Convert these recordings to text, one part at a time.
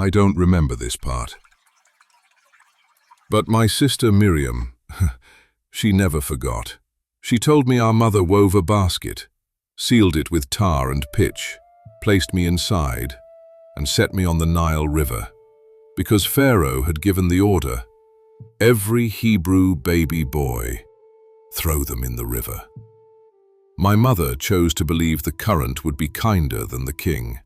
I don't remember this part. But my sister Miriam, she never forgot. She told me our mother wove a basket, sealed it with tar and pitch, placed me inside, and set me on the Nile River, because Pharaoh had given the order, every Hebrew baby boy, throw them in the river. My mother chose to believe the current would be kinder than the king.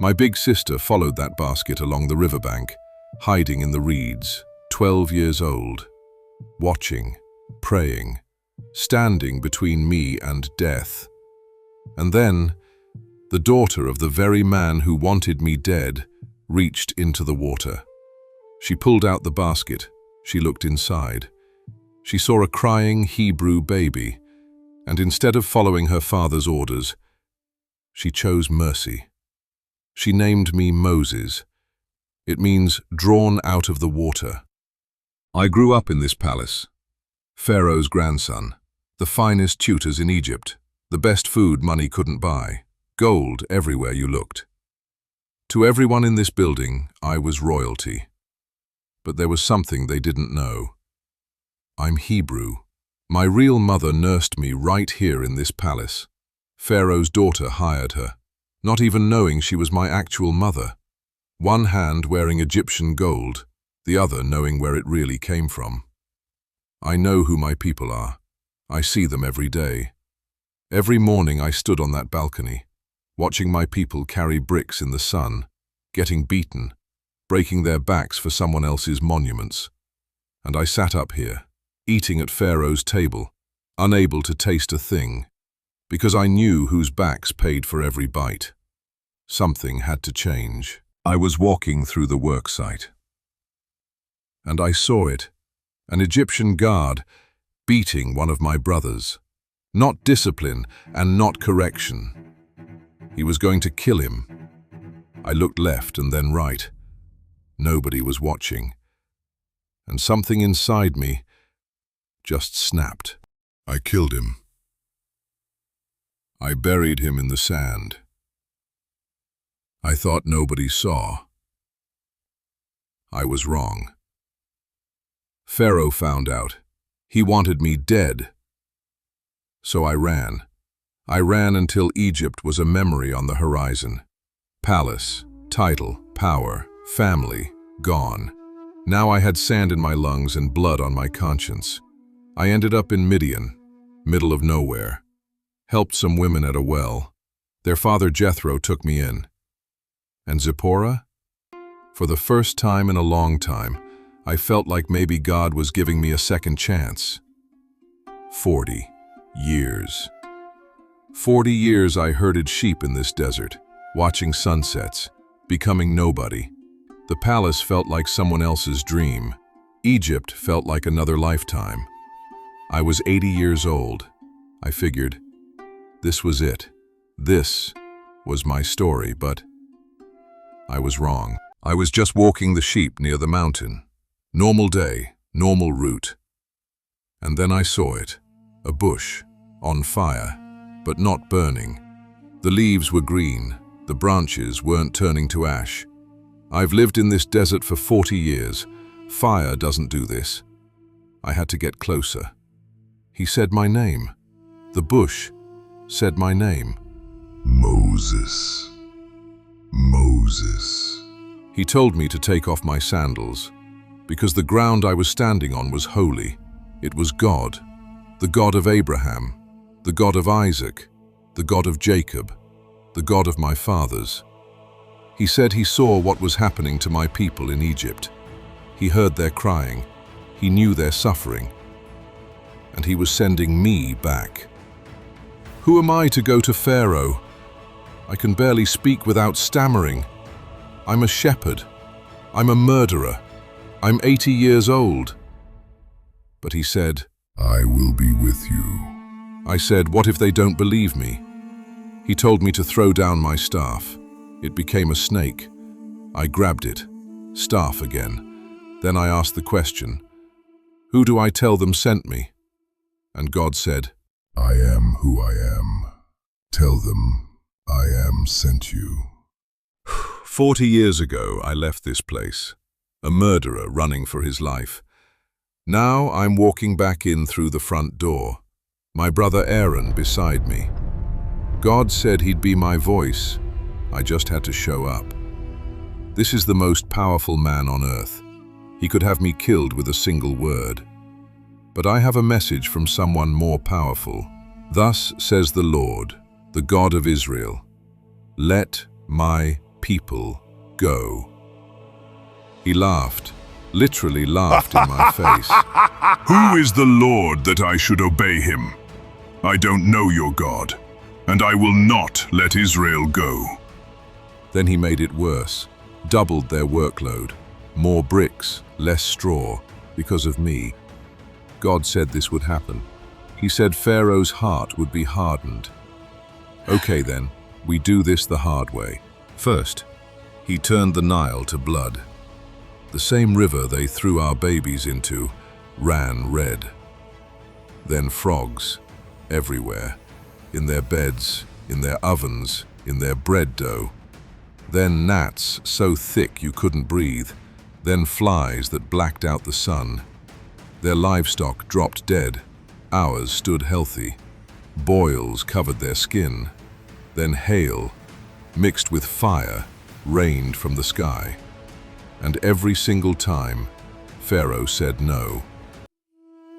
My big sister followed that basket along the riverbank, hiding in the reeds, 12 years old, watching, praying, standing between me and death. And then, the daughter of the very man who wanted me dead reached into the water. She pulled out the basket. She looked inside. She saw a crying Hebrew baby, and instead of following her father's orders, she chose mercy. She named me Moses. It means drawn out of the water. I grew up in this palace. Pharaoh's grandson, the finest tutors in Egypt, the best food money couldn't buy, gold everywhere you looked. To everyone in this building, I was royalty. But there was something they didn't know. I'm Hebrew. My real mother nursed me right here in this palace. Pharaoh's daughter hired her, not even knowing she was my actual mother. One hand wearing Egyptian gold, the other knowing where it really came from. I know who my people are. I see them every day. Every morning I stood on that balcony, watching my people carry bricks in the sun, getting beaten, breaking their backs for someone else's monuments. And I sat up here, eating at Pharaoh's table, unable to taste a thing, because I knew whose backs paid for every bite. Something had to change. I was walking through the worksite, and I saw it, an Egyptian guard beating one of my brothers. Not discipline and not correction. He was going to kill him. I looked left and then right. Nobody was watching. And something inside me just snapped. I killed him. I buried him in the sand. I thought nobody saw. I was wrong. Pharaoh found out. He wanted me dead. So I ran. I ran until Egypt was a memory on the horizon. Palace, title, power, family, gone. Now I had sand in my lungs and blood on my conscience. I ended up in Midian, middle of nowhere. Helped some women at a well. Their father Jethro took me in. And Zipporah? For the first time in a long time, I felt like maybe God was giving me a second chance. 40 years. 40 years I herded sheep in this desert, watching sunsets, becoming nobody. The palace felt like someone else's dream. Egypt felt like another lifetime. I was 80 years old. I figured, this was it. This was my story, but I was wrong. I was just walking the sheep near the mountain. Normal day, normal route. And then I saw it. A bush, on fire, but not burning. The leaves were green, the branches weren't turning to ash. I've lived in this desert for 40 years. Fire doesn't do this. I had to get closer. He said my name. The bush said my name. Moses. Moses. He told me to take off my sandals, because the ground I was standing on was holy. It was God. The God of Abraham, the God of Isaac, the God of Jacob, the God of my fathers. He said he saw what was happening to my people in Egypt. He heard their crying, he knew their suffering, and he was sending me back. Who am I to go to Pharaoh? I can barely speak without stammering. I'm a shepherd. I'm a murderer. I'm 80 years old. But he said, I will be with you. I said, what if they don't believe me? He told me to throw down my staff. It became a snake. I grabbed it. Staff again. Then I asked the question, who do I tell them sent me? And God said, I am who I am. Tell them I am sent you. 40 years ago, I left this place, a murderer running for his life. Now I'm walking back in through the front door, my brother Aaron beside me. God said he'd be my voice. I just had to show up. This is the most powerful man on earth. He could have me killed with a single word. But I have a message from someone more powerful. Thus says the Lord, the God of Israel, let my people go. He laughed, literally laughed in my face. Who is the Lord that I should obey him? I don't know your God, and I will not let Israel go. Then he made it worse, doubled their workload, more bricks, less straw, because of me. God said this would happen. He said Pharaoh's heart would be hardened. Okay then, we do this the hard way. First, he turned the Nile to blood. The same river they threw our babies into ran red. Then frogs, everywhere, in their beds, in their ovens, in their bread dough. Then gnats so thick you couldn't breathe. Then flies that blacked out the sun. Their livestock dropped dead. Ours stood healthy. Boils covered their skin. Then hail, mixed with fire, rained from the sky. And every single time, Pharaoh said no.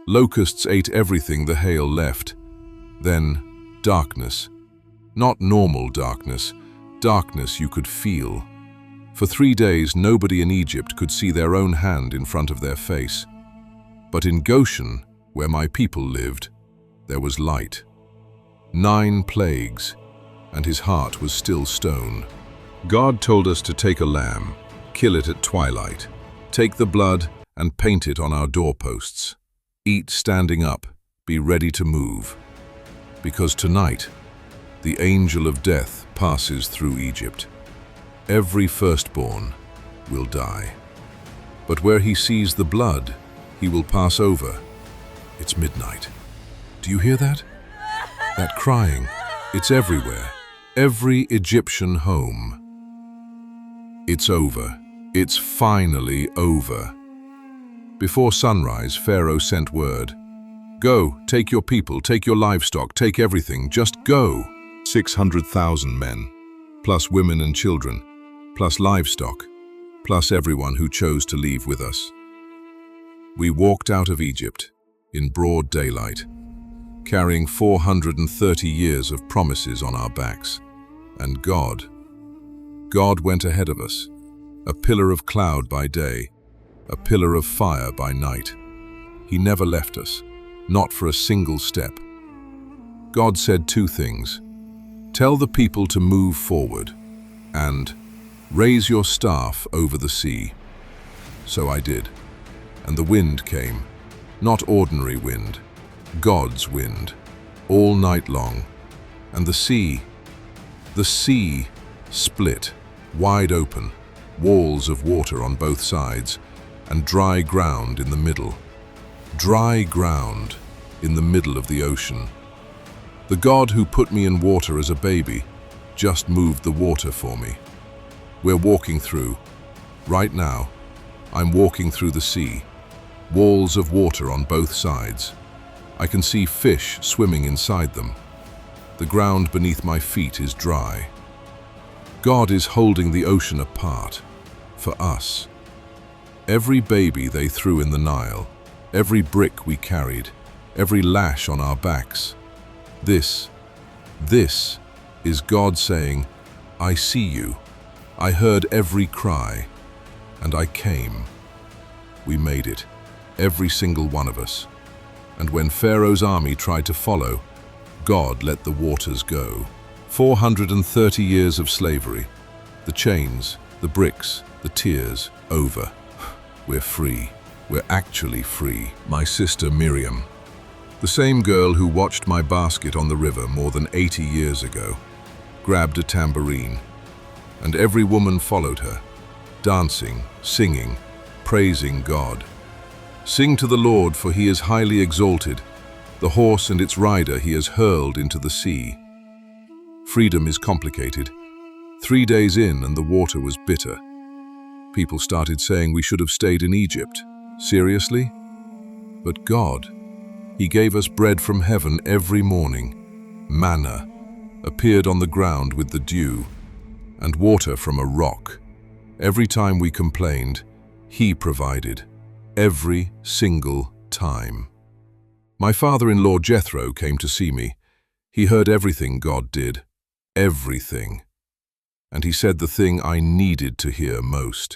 Locusts ate everything the hail left. Then darkness. Not normal darkness, darkness you could feel. For 3 days, nobody in Egypt could see their own hand in front of their face. But in Goshen, where my people lived, there was light. 9 plagues, and his heart was still stone. God told us to take a lamb, kill it at twilight, take the blood and paint it on our doorposts. Eat standing up, be ready to move. Because tonight, the angel of death passes through Egypt. Every firstborn will die. But where he sees the blood, he will pass over. It's midnight. Do you hear that? That crying, it's everywhere. Every Egyptian home. It's over. It's finally over. Before sunrise, Pharaoh sent word. Go, take your people, take your livestock, take everything, just go. 600,000 men, plus women and children, plus livestock, plus everyone who chose to leave with us. We walked out of Egypt in broad daylight, carrying 430 years of promises on our backs. And God went ahead of us, a pillar of cloud by day, a pillar of fire by night. He never left us, not for a single step. God said 2 things. Tell the people to move forward, and raise your staff over the sea. So I did, and the wind came, not ordinary wind, God's wind, all night long, and the sea split, wide open, walls of water on both sides, and dry ground in the middle. Dry ground in the middle of the ocean. The God who put me in water as a baby just moved the water for me. We're walking through. Right now, I'm walking through the sea. Walls of water on both sides. I can see fish swimming inside them. The ground beneath my feet is dry. God is holding the ocean apart for us. Every baby they threw in the Nile, every brick we carried, every lash on our backs. This is God saying, I see you. I heard every cry, and I came. We made it, every single one of us. And when Pharaoh's army tried to follow, God let the waters go. 430 years of slavery. The chains, the bricks, the tears, over. We're free. We're actually free. My sister Miriam, the same girl who watched my basket on the river more than 80 years ago, grabbed a tambourine, and every woman followed her, dancing, singing, praising God. Sing to the Lord, for he is highly exalted. The horse and its rider he has hurled into the sea. Freedom is complicated. 3 days in and the water was bitter. People started saying we should have stayed in Egypt. Seriously? But God, He gave us bread from heaven every morning. Manna appeared on the ground with the dew, and water from a rock. Every time we complained, He provided. Every single time. My father-in-law Jethro came to see me. He heard everything God did. Everything. And he said the thing I needed to hear most.